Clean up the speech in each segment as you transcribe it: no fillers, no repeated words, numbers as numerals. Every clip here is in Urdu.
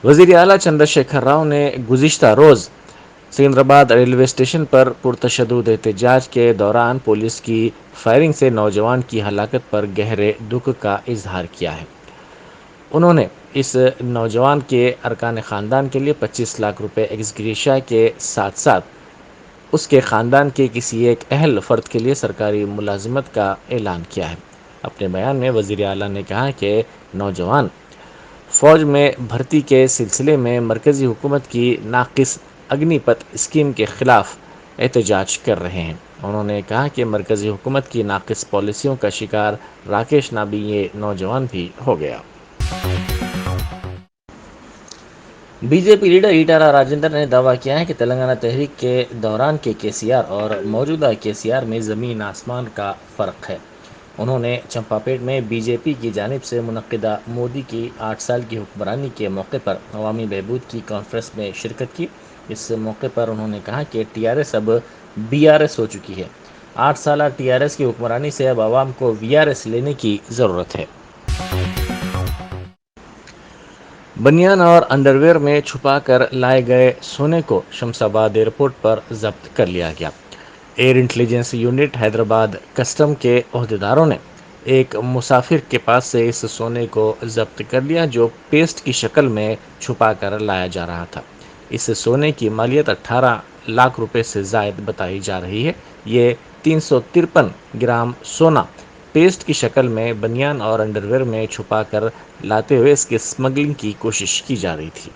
وزیر اعلیٰ چندر شیکھر راؤ نے گزشتہ روز سکندرآباد ریلوے اسٹیشن پر پرتشدد احتجاج کے دوران پولیس کی فائرنگ سے نوجوان کی ہلاکت پر گہرے دکھ کا اظہار کیا ہے۔ انہوں نے اس نوجوان کے ارکان خاندان کے لیے 25 لاکھ روپے ایکس گریشیا کے ساتھ ساتھ اس کے خاندان کے کسی ایک اہل فرد کے لیے سرکاری ملازمت کا اعلان کیا ہے۔ اپنے بیان میں وزیر اعلیٰ نے کہا کہ نوجوان فوج میں بھرتی کے سلسلے میں مرکزی حکومت کی ناقص اگنی پتھ اسکیم کے خلاف احتجاج کر رہے ہیں۔ انہوں نے کہا کہ مرکزی حکومت کی ناقص پالیسیوں کا شکار راکیش نامی یہ نوجوان بھی ہو گیا۔ B J P leader Eatala Rajender نے دعویٰ کیا ہے کہ تلنگانہ تحریک کے دوران کے کے سی آر اور موجودہ کے سی آر میں زمین آسمان کا فرق ہے۔ انہوں نے چمپاپیٹ میں بی جے پی کی جانب سے منعقدہ مودی کی 8 سال کی حکمرانی کے موقع پر عوامی بہبود کی کانفرنس میں شرکت کی۔ اس موقع پر انہوں نے کہا کہ ٹی آر ایس اب بی آر ایس ہو چکی ہے۔ 8 سالہ ٹی آر ایس کی حکمرانی سے اب عوام کو وی آر ایس لینے کی ضرورت ہے۔ بنیان اور انڈرویئر میں چھپا کر لائے گئے سونے کو شمس آباد ایئرپورٹ پر ضبط کر لیا گیا۔ Air intelligence unit Hyderabad custom کے عہدیداروں نے ایک مسافر کے پاس سے اس سونے کو ضبط کر لیا جو پیسٹ کی شکل میں چھپا کر لایا جا رہا تھا۔ اس سونے کی مالیت 18 لاکھ روپے سے زائد بتائی جا رہی ہے۔ یہ 353 گرام سونا پیسٹ کی شکل میں بنیان اور انڈرویئر میں چھپا کر لاتے ہوئے اس کی اسمگلنگ کی کوشش کی جا رہی تھی۔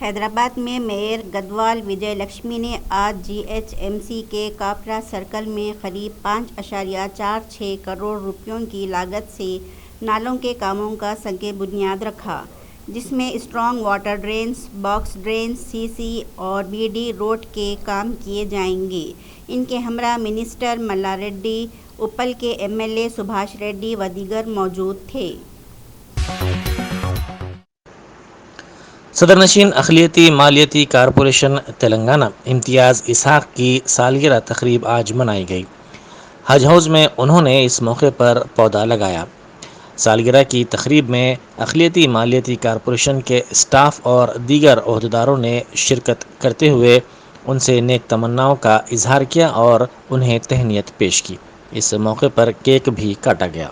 حیدرآباد میں میئر گدوال وجے لکشمی نے آج جی ایچ ایم سی کے کاپرا سرکل میں قریب 5.46 کروڑ روپیوں کی لاگت سے نالوں کے کاموں کا سنگ بنیاد رکھا، جس میں strong water drains, box drains, C C اور بی ڈی روڈ کے کام کیے جائیں گے۔ ان کے ہمراہ منسٹر ملا ریڈی، اپل کے ایم ایل اے سبھاش ریڈی و دیگر موجود تھے۔ صدر نشین اقلیتی مالیاتی کارپوریشن تلنگانہ امتیاز اسحاق کی سالگرہ تقریب آج منائی گئی۔ حج ہاؤس میں انہوں نے اس موقع پر پودا لگایا۔ سالگرہ کی تقریب میں اقلیتی مالیاتی کارپوریشن کے اسٹاف اور دیگر عہدیداروں نے شرکت کرتے ہوئے ان سے نیک تمناؤں کا اظہار کیا اور انہیں تہنیت پیش کی۔ اس موقع پر کیک بھی کاٹا گیا۔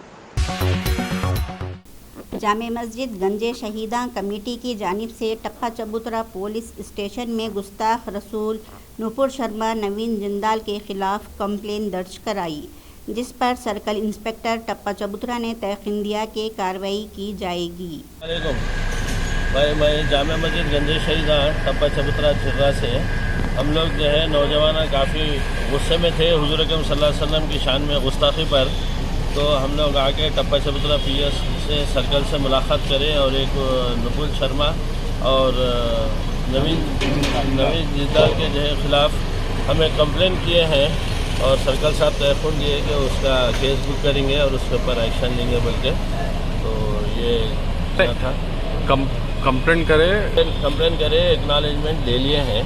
جامع مسجد گنج شہیداں کمیٹی کی جانب سے ٹپا چبوترا پولیس اسٹیشن میں گستاخ رسول نپور شرما نوین جندال کے خلاف کمپلین درج کرائی، جس پر سرکل انسپکٹر ٹپا چبوترا نے تیقن دیا کہ کارروائی کی جائے گی۔ میں جامع مسجد گنج شہیداں ٹپا چبوترا جھرا سے ہم لوگ جو ہے نوجوان کافی غصے میں تھے حضور اکرم صلی اللہ علیہ وسلم کی شان میں گستاخی پر، تو ہم لوگ آ کے ٹپا چبوترا پی ایس سے سرکل سے ملاقات کرے اور ایک نپور شرما اور نوین جندال کے جو ہے خلاف ہمیں کمپلین کیے ہیں اور سرکل صاحب تیقن دیے کہ اس کا کیس بک کریں گے اور اس کے اوپر ایکشن لیں گے بلکہ، تو یہ تھا کمپلین کرے ایکنالجمنٹ لے لیے ہیں۔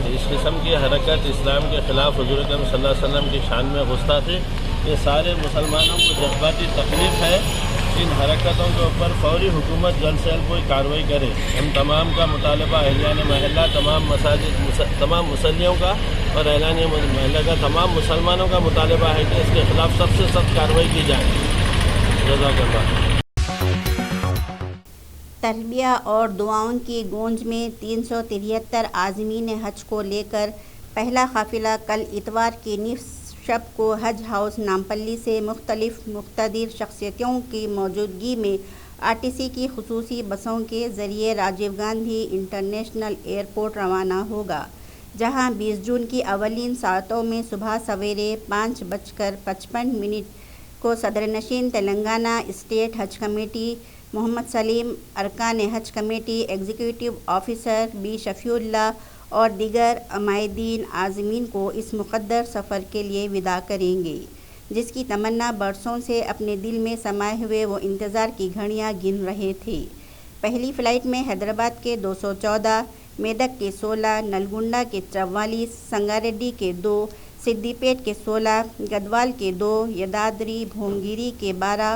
اس قسم کی حرکت اسلام کے خلاف حضور اکرم صلی اللہ علیہ وسلم کی شان میں گستاخی، یہ سارے مسلمانوں کو جذباتی تکلیف ہے۔ ان حرکتوں کے اوپر فوری حکومت جلد سے جلد کوئی کارروائی کرے۔ ہم تمام کا مطالبہ اہلیان محلہ، تمام مساجد، تمام مصلیوں کا اور اہلیان محلہ کا تمام مسلمانوں کا مطالبہ ہے کہ اس کے خلاف سب سے سخت کارروائی کی جائے۔ جزاک اللہ۔ تلبیہ اور دعاؤں کی گونج میں 373 عازمین حج کو لے کر پہلا قافلہ کل اتوار کی نصف شب کو حج ہاؤس نامپلی سے مختلف مقتدر شخصیتوں کی موجودگی میں آر ٹی سی کی خصوصی بسوں کے ذریعے راجیو گاندھی انٹرنیشنل ایئرپورٹ روانہ ہوگا، جہاں 20 جون کی اولین ساعتوں میں صبح سویرے 5:55 کو صدر نشین تلنگانہ اسٹیٹ حج کمیٹی محمد سلیم، ارکان حج کمیٹی، ایگزیکٹو آفیسر بی شفیع اللہ اور دیگر عمائدین عازمین کو اس مقدر سفر کے لیے وداع کریں گے، جس کی تمنا برسوں سے اپنے دل میں سمائے ہوئے وہ انتظار کی گھڑیاں گن رہے تھے۔ پہلی فلائٹ میں حیدرآباد کے 214، میدک کے 16، نلگنڈا کے 44، سنگاریڈی کے 2، سدی پیٹ کے 16، گدوال کے 2، یدادری بھونگیری کے 12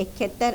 71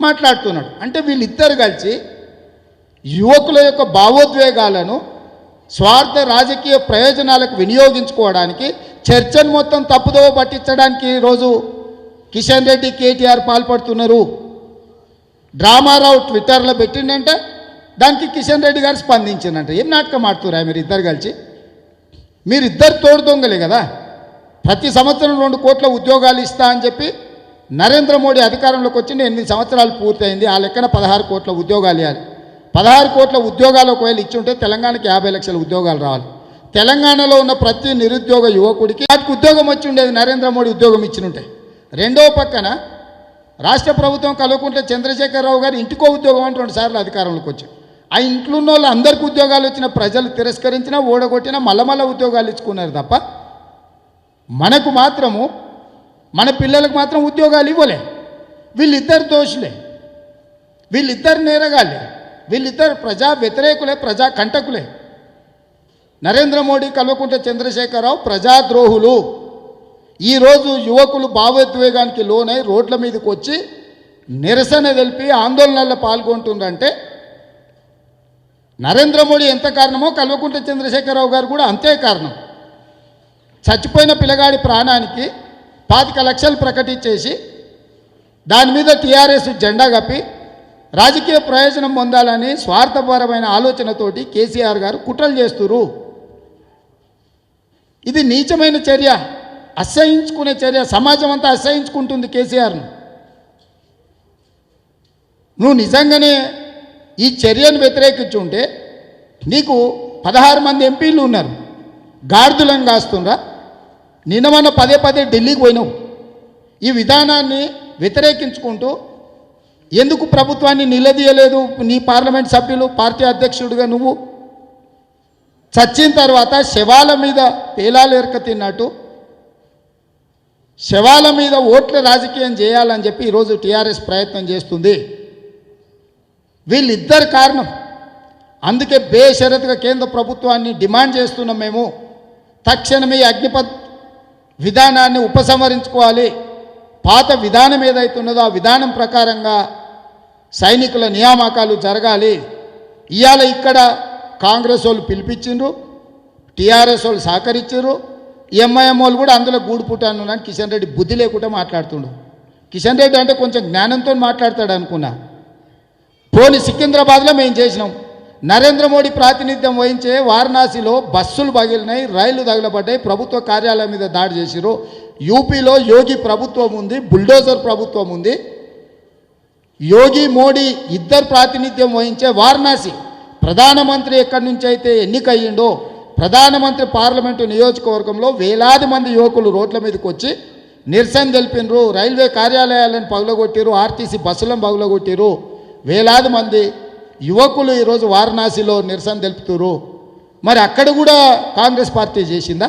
మాట్లాడుతున్నాడు అంటే వీళ్ళిద్దరు కలిసి యువకుల యొక్క భావోద్వేగాలను స్వార్థ రాజకీయ ప్రయోజనాలకు వినియోగించుకోవడానికి చర్చను మొత్తం తప్పుదోవ పట్టించడానికి ఈరోజు కిషన్ రెడ్డి కేటీఆర్ పాల్పడుతున్నారు. డ్రామారావు ట్విట్టర్లో పెట్టిండంటే దానికి కిషన్ రెడ్డి గారు స్పందించిందంట. ఏం నాటకం ఆడుతురా మీరిద్దరు కలిసి? మీరిద్దరు తోడు దొంగలే కదా. ప్రతి సంవత్సరం 2 కోట్ల ఉద్యోగాలు ఇస్తా అని చెప్పి నరేంద్ర మోడీ అధికారంలోకి వచ్చి 8 సంవత్సరాలు పూర్తయింది. ఆ లెక్కన 16 కోట్ల ఉద్యోగాలు ఇవ్వాలి. 16 కోట్ల ఉద్యోగాలు ఒకవేళ ఇచ్చుంటే తెలంగాణకి 50 లక్షల ఉద్యోగాలు రావాలి. తెలంగాణలో ఉన్న ప్రతి నిరుద్యోగ యువకుడికి వాటికి ఉద్యోగం వచ్చి ఉండేది నరేంద్ర మోడీ ఉద్యోగం ఇచ్చినుంటే. రెండో పక్కన రాష్ట్ర ప్రభుత్వం కల్వకుంట్ల చంద్రశేఖరరావు గారు ఇంటికో ఉద్యోగం అంటే 2 సార్లు అధికారంలోకి వచ్చి ఆ ఇంట్లో ఉన్న వాళ్ళు అందరికీ ఉద్యోగాలు వచ్చిన ప్రజలు తిరస్కరించినా ఓడగొట్టినా మళ్ళా ఉద్యోగాలు ఇచ్చుకున్నారు తప్ప మనకు మాత్రము మన పిల్లలకు మాత్రం ఉద్యోగాలు ఇవ్వలే. వీళ్ళిద్దరు దోషులే, వీళ్ళిద్దరు నేరగాళ్ళే, వీళ్ళిద్దరు ప్రజా వ్యతిరేకులే, ప్రజా కంటకులే. నరేంద్ర మోడీ కల్వకుంట్ల చంద్రశేఖరరావు ప్రజాద్రోహులు. ఈరోజు యువకులు భావోద్వేగానికి లోనై రోడ్ల మీదకి వచ్చి నిరసన తెలిపి ఆందోళనల్లో పాల్గొంటుందంటే నరేంద్ర మోడీ ఎంత కారణమో కల్వకుంట్ల చంద్రశేఖరరావు గారు కూడా అంతే కారణం. చచ్చిపోయిన పిల్లగాడి ప్రాణానికి 25 లక్షలు ప్రకటించేసి దాని మీద టీఆర్ఎస్ జెండా కప్పి రాజకీయ ప్రయోజనం పొందాలని స్వార్థపరమైన ఆలోచనతోటి కేసీఆర్ గారు కుట్రలు చేస్తున్నారు. ఇది నీచమైన చర్య, అసహించుకునే చర్య. సమాజం అంతా అసహించుకుంటుంది కేసీఆర్ను. నువ్వు నిజంగానే ఈ చర్యను వ్యతిరేకించుంటే నీకు 16 మంది ఎంపీలు ఉన్నారు, గాడిదలను కాస్తుండ్రా. నిన్న మొన్న పదే ఢిల్లీకి పోయినావు. ఈ విధానాన్ని వ్యతిరేకించుకుంటూ ఎందుకు ప్రభుత్వాన్ని నిలదీయలేదు నీ పార్లమెంట్ సభ్యులు? పార్టీ అధ్యక్షుడిగా నువ్వు చచ్చిన తర్వాత శవాల మీద పేలాలు ఎరక తిన్నట్టు శవాల మీద ఓట్ల రాజకీయం చేయాలని చెప్పి ఈరోజు టీఆర్ఎస్ ప్రయత్నం చేస్తుంది. వీళ్ళిద్దరు కారణం. అందుకే బేషరతుగా కేంద్ర ప్రభుత్వాన్ని డిమాండ్ చేస్తున్నాం మేము. తక్షణమే అగ్నిపథ్ విధానాన్ని ఉపసంహరించుకోవాలి. పాత విధానం ఏదైతున్నదో ఆ విధానం ప్రకారంగా సైనికుల నియామకాలు జరగాలి. ఇవాళ ఇక్కడ కాంగ్రెస్ వాళ్ళు పిలిపించిండ్రు, టీఆర్ఎస్ వాళ్ళు సహకరించారు, ఎంఐఎం వాళ్ళు కూడా అందులో గూడుపుటాను అని కిషన్ రెడ్డి బుద్ధి లేకుండా మాట్లాడుతుండు. కిషన్ రెడ్డి అంటే కొంచెం జ్ఞానంతో మాట్లాడతాడు అనుకున్నా. పోనీ సికింద్రాబాద్లో మేము చేసినాం. నరేంద్ర మోడీ ప్రాతినిధ్యం వహించే వారణాసిలో బస్సులు పగిలినాయి, రైళ్లు తగలబడ్డాయి, ప్రభుత్వ కార్యాలయం మీద దాడి చేసిరు. యూపీలో యోగి ప్రభుత్వం ఉంది, బుల్డోజర్ ప్రభుత్వం ఉంది. యోగి మోడీ ఇద్దరు ప్రాతినిధ్యం వహించే వారణాసి ప్రధానమంత్రి ఎక్కడి నుంచి అయితే ఎన్నికయ్యిండో ప్రధానమంత్రి పార్లమెంటు నియోజకవర్గంలో వేలాది మంది యువకులు రోడ్ల మీదకి వచ్చి నిరసన తెలిపినరు. రైల్వే కార్యాలయాలను పగులగొట్టిరు, ఆర్టీసీ బస్సులను పగులగొట్టిరు. వేలాది మంది యువకులు ఈరోజు వారణాసిలో నిరసన తెలుపుతున్నారు. మరి అక్కడ కూడా కాంగ్రెస్ పార్టీ చేసిందా?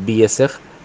BSF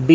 B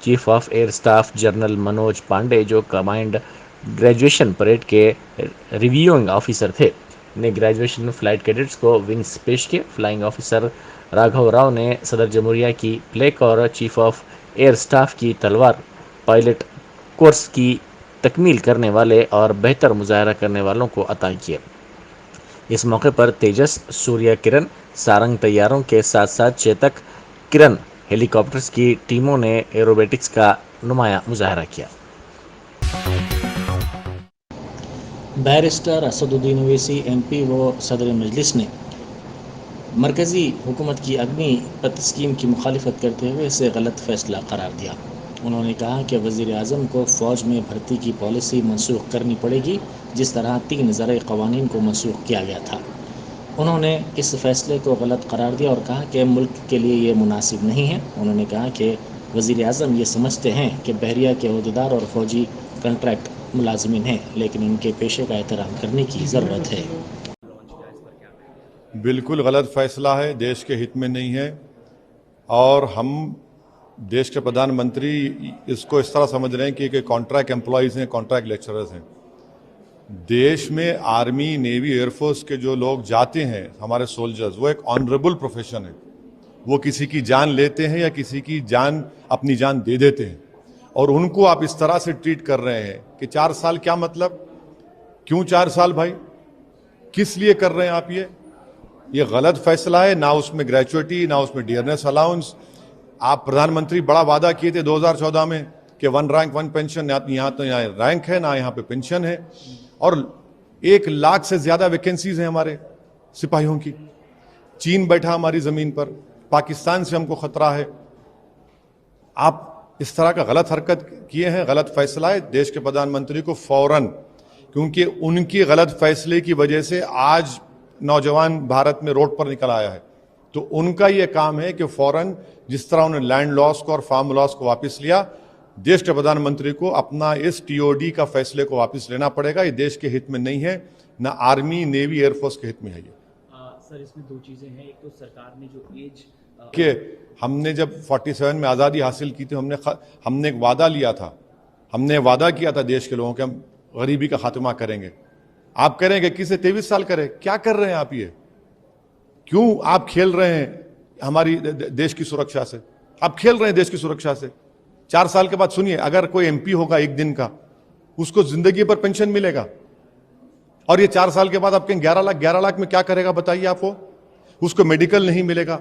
chief of air staff general Manoj Pandey جو کمانڈ گریجویشن پریڈ کے ریویونگ آفیسر تھے نے گریجویشن فلائٹ کیڈٹس کو ونگز پیش کیے. فلائنگ آفیسر راگھو راؤ نے صدر جمہوریہ کی پلیک اور چیف آف ایئر اسٹاف کی تلوار پائلٹ کورس کی تکمیل کرنے والے اور بہتر مظاہرہ کرنے والوں کو عطا کیے. اس موقع پر تیجس، سوریہ کرن، سارنگ طیاروں کے ساتھ ساتھ چیتک کرن ہیلی کاپٹرز کی ٹیموں نے ایروبیٹکس کا نمایاں مظاہرہ کیا. بیرسٹر اسد الدین اویسی ایم پی و صدر مجلس نے مرکزی حکومت کی اگنی پت اسکیم کی مخالفت کرتے ہوئے اسے غلط فیصلہ قرار دیا. انہوں نے کہا کہ وزیر اعظم کو فوج میں بھرتی کی پالیسی منسوخ کرنی پڑے گی جس طرح 3 زرعی قوانین کو منسوخ کیا گیا تھا. انہوں نے اس فیصلے کو غلط قرار دیا اور کہا کہ ملک کے لیے یہ مناسب نہیں ہے. انہوں نے کہا کہ وزیر اعظم یہ سمجھتے ہیں کہ بحریہ کے عہدیدار اور فوجی کنٹریکٹ ملازمین ہیں لیکن ان کے پیشے کا احترام کرنے کی ضرورت ہے. بالکل غلط فیصلہ ہے، دیش کے ہت میں نہیں ہے، اور ہم دیش کے پردھان منتری اس کو اس طرح سمجھ رہے ہیں کہ کانٹریکٹ امپلائیز ہیں، کانٹریکٹ لیکچررز ہیں. دیش میں آرمی، نیوی، ایئر فورس کے جو لوگ جاتے ہیں ہمارے سولجرز، وہ ایک آنریبل پروفیشن ہے. وہ کسی کی جان لیتے ہیں یا کسی کی جان اپنی جان دے دیتے ہیں، اور ان کو آپ اس طرح سے ٹریٹ کر رہے ہیں کہ 4 سال کیا مطلب؟ کیوں 4 سال بھائی؟ کس لیے کر رہے ہیں آپ یہ غلط فیصلہ ہے. نہ اس میں گریچوٹی، نہ اس میں ڈیئرنیس الاؤنس. آپ پردھان منتری بڑا وعدہ کیے تھے 2014 میں کہ 1 رینک 1 پینشن. یہاں تو یہاں رینک ہے، نہ یہاں پہ پینشن ہے، اور 1 لاکھ سے زیادہ ویکینسیز ہیں ہمارے سپاہیوں کی. چین بیٹھا ہماری زمین پر، پاکستان سے ہم کو خطرہ ہے. آپ اس طرح کا غلط حرکت کیے ہیں، غلط فیصلہ ہے. دیش کے پردھان منتری کو فوراً، کیونکہ ان کی غلط فیصلے کی وجہ سے آج نوجوان بھارت میں روڈ پر نکل آیا ہے، تو ان کا یہ کام ہے کہ فوراً جس طرح انہوں نے لینڈ لاس کو اور فارم لاس کو واپس لیا، دیش کے پردھان منتری کو اپنا اس ٹی او ڈی کا فیصلے کو واپس لینا پڑے گا. یہ دیش کے ہت میں نہیں ہے، نہ آرمی، نیوی، ایئر فورس کے ہت میں ہے. سر اس میں 2 چیزیں ہیں. ایک تو سرکار نے جو ایج کہ ہم نے جب 47 میں آزادی حاصل کی تھی، ہم نے ایک وعدہ لیا تھا، ہم نے وعدہ کیا تھا دیش کے لوگوں کے ہم غریبی کا خاتمہ کریں گے. آپ کریں گے، کسے 23 سال کرے؟ کیا کر رہے ہیں آپ؟ یہ کیوں آپ کھیل رہے ہیں ہماری دیش کی سرکشا سے؟ آپ کھیل رہے ہیں دیش کی سرکشا سے. 4 سال کے بعد سنیے، اگر کوئی ایم پی ہوگا 1 دن کا، اس کو زندگی پر پینشن ملے گا، اور یہ 4 سال کے بعد آپ کہیں 11 لاکھ میں کیا کرے گا بتائیے آپ کو؟ اس کو میڈیکل نہیں ملے گا.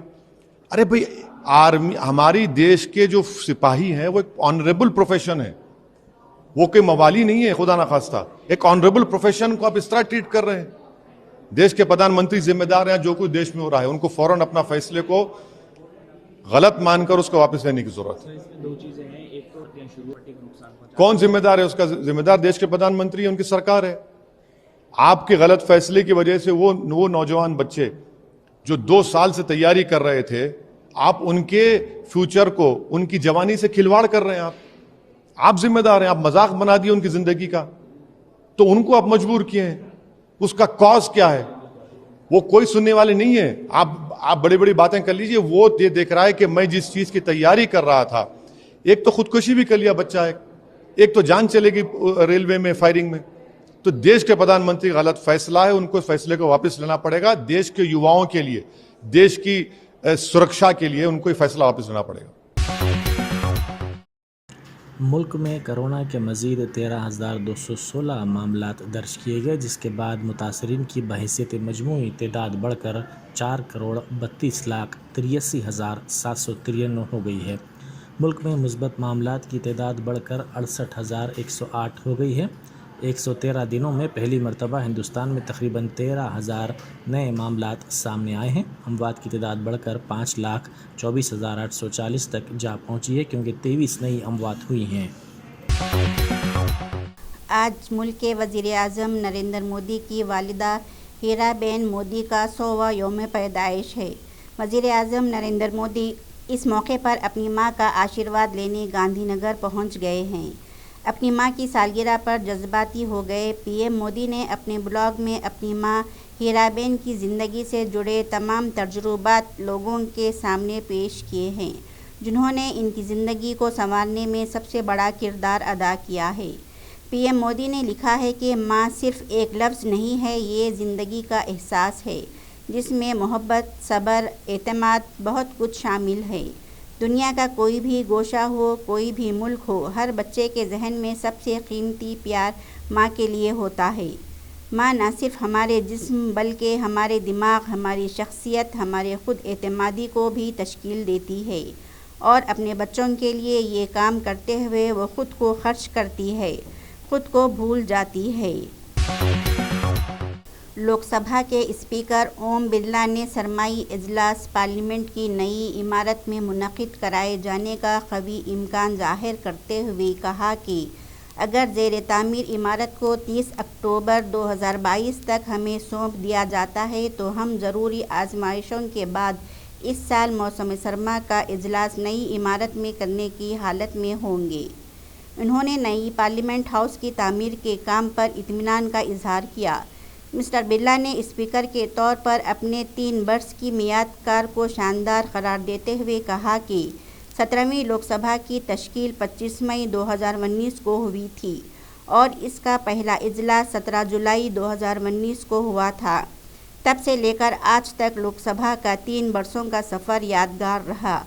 ارے بھائی، آرمی، ہماری دیش کے جو سپاہی ہیں وہ ایک آنریبل پروفیشن ہے، وہ کوئی موالی نہیں ہے خدا نخواستہ. ایک آنریبل پروفیشن کو آپ اس طرح ٹریٹ کر رہے ہیں. دیش کے پردھان منتری ذمہ دار ہیں جو کچھ دیش میں ہو رہا ہے. ان کو فوراً اپنا فیصلے کو غلط مان کر اس کو واپس لینے کی ضرورت ہے. اس میں 2 چیزیں ہیں. ایک تو شروع کو نقصان پہنچا، کون ذمہ دار ہے؟ اس کا ذمہ دار دیش کے پردھان منتری ہے، ان کی سرکار ہے. آپ کے غلط فیصلے کی وجہ سے وہ نوجوان بچے جو 2 سال سے تیاری کر رہے تھے، آپ ان کے فیوچر کو، ان کی جوانی سے کھلواڑ کر رہے ہیں. آپ ذمہ دار ہیں. آپ مذاق بنا دیے ان کی زندگی کا، تو ان کو آپ مجبور کیے ہیں. اس کا کاز کیا ہے؟ وہ کوئی سننے والے نہیں ہے. آپ بڑی بڑی باتیں کر لیجئے. وہ یہ دیکھ رہا ہے کہ میں جس چیز کی تیاری کر رہا تھا، ایک تو خودکشی بھی کر لیا بچہ، ایک تو جان چلے گی ریلوے میں فائرنگ میں. تو دیش کے پردھان منتری غلط فیصلہ ہے، ان کو فیصلے کو واپس لینا پڑے گا. دیش کے یواؤں کے لیے، دیش کی سرکشا کے لیے ان کو یہ فیصلہ واپس لینا پڑے گا. ملک میں کرونا کے مزید 13,216 معاملات درج کیے گئے، جس کے بعد متاثرین کی بحیثیت مجموعی تعداد بڑھ کر 4,32,83,793 ہو گئی ہے. ملک میں مثبت معاملات کی تعداد بڑھ کر 68,108 ہو گئی ہے. 113 دنوں میں پہلی مرتبہ ہندوستان میں تقریباً 13,000 نئے معاملات سامنے آئے ہیں. اموات کی تعداد بڑھ کر 5,24,840 تک جا پہنچی ہے، کیونکہ 23 نئی اموات ہوئی ہیں. آج ملک کے وزیر اعظم نریندر مودی کی والدہ ہیرا بین مودی کا 100واں یوم پیدائش ہے. وزیر اعظم نریندر مودی اس موقع پر اپنی ماں کا آشیرواد لینے گاندھی نگر پہنچ گئے ہیں. اپنی ماں کی سالگرہ پر جذباتی ہو گئے پی ایم مودی نے اپنے بلاگ میں اپنی ماں ہیرا بین کی زندگی سے جڑے تمام تجربات لوگوں کے سامنے پیش کیے ہیں. جنہوں نے ان کی زندگی کو سنوارنے میں سب سے بڑا کردار ادا کیا ہے۔ پی ایم مودی نے لکھا ہے کہ ماں صرف ایک لفظ نہیں ہے، یہ زندگی کا احساس ہے جس میں محبت، صبر، اعتماد، بہت کچھ شامل ہے۔ دنیا کا کوئی بھی گوشہ ہو، کوئی بھی ملک ہو، ہر بچے کے ذہن میں سب سے قیمتی پیار ماں کے لیے ہوتا ہے۔ ماں نہ صرف ہمارے جسم بلکہ ہمارے دماغ، ہماری شخصیت، ہمارے خود اعتمادی کو بھی تشکیل دیتی ہے، اور اپنے بچوں کے لیے یہ کام کرتے ہوئے وہ خود کو خرچ کرتی ہے، خود کو بھول جاتی ہے۔ لوک سبھا کے اسپیکر اوم برلا نے سرمائی اجلاس پارلیمنٹ کی نئی عمارت میں منعقد کرائے جانے کا قوی امکان ظاہر کرتے ہوئے کہا کہ اگر زیر تعمیر عمارت کو 30 اکتوبر 2022 تک ہمیں سونپ دیا جاتا ہے تو ہم ضروری آزمائشوں کے بعد اس سال موسم سرما کا اجلاس نئی عمارت میں کرنے کی حالت میں ہوں گے۔ انہوں نے نئی پارلیمنٹ ہاؤس کی تعمیر کے کام پر اطمینان کا اظہار کیا۔ مسٹر برلا نے اسپیکر کے طور پر اپنے 3 برس کی میعاد کار کو شاندار قرار دیتے ہوئے کہا کہ 17ویں لوک سبھا کی تشکیل 25 مئی 2019 کو ہوئی تھی اور اس کا پہلا اجلاس 17 جولائی 2019 کو ہوا تھا۔ تب سے لے کر آج تک لوک سبھا کا 3 برسوں کا سفر یادگار رہا۔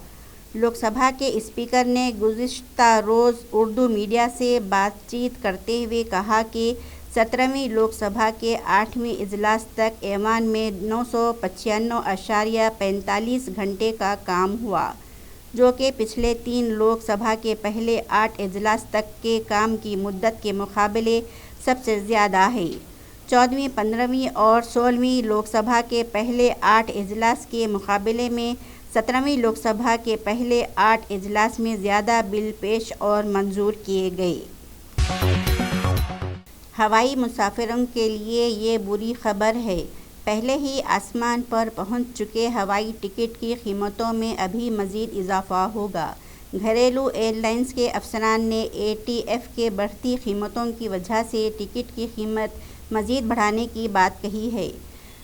لوک سبھا کے اسپیکر نے گزشتہ روز اردو میڈیا سے بات چیت کرتے ہوئے کہا کہ 17ویں لوک سبھا کے 8ویں اجلاس تک ایوان میں 995.45 گھنٹے کا کام ہوا، جو کہ پچھلے 3 لوک سبھا کے پہلے 8 اجلاس تک کے کام کی مدت کے مقابلے سب سے زیادہ ہے۔ 14ویں، 15ویں اور 16ویں لوک سبھا کے پہلے 8 اجلاس کے مقابلے میں 17ویں لوک سبھا کے پہلے 8 اجلاس میں زیادہ بل پیش اور منظور کیے گئے۔ ہوائی مسافروں کے لیے یہ بری خبر ہے۔ پہلے ہی آسمان پر پہنچ چکے ہوائی ٹکٹ کی قیمتوں میں ابھی مزید اضافہ ہوگا۔ گھریلو ایئر لائنز کے افسران نے ATF کے بڑھتی قیمتوں کی وجہ سے ٹکٹ کی قیمت مزید بڑھانے کی بات کہی ہے۔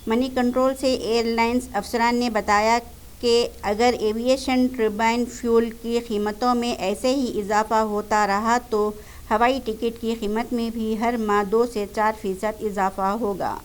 منی کنٹرول سے ایئر لائنز افسران نے بتایا کہ اگر ایویشن ٹربائن فیول کی قیمتوں میں ایسے ہی اضافہ ہوتا رہا تو ہوائی ٹکٹ کی قیمت میں بھی ہر ماہ 2 سے 4% اضافہ ہوگا۔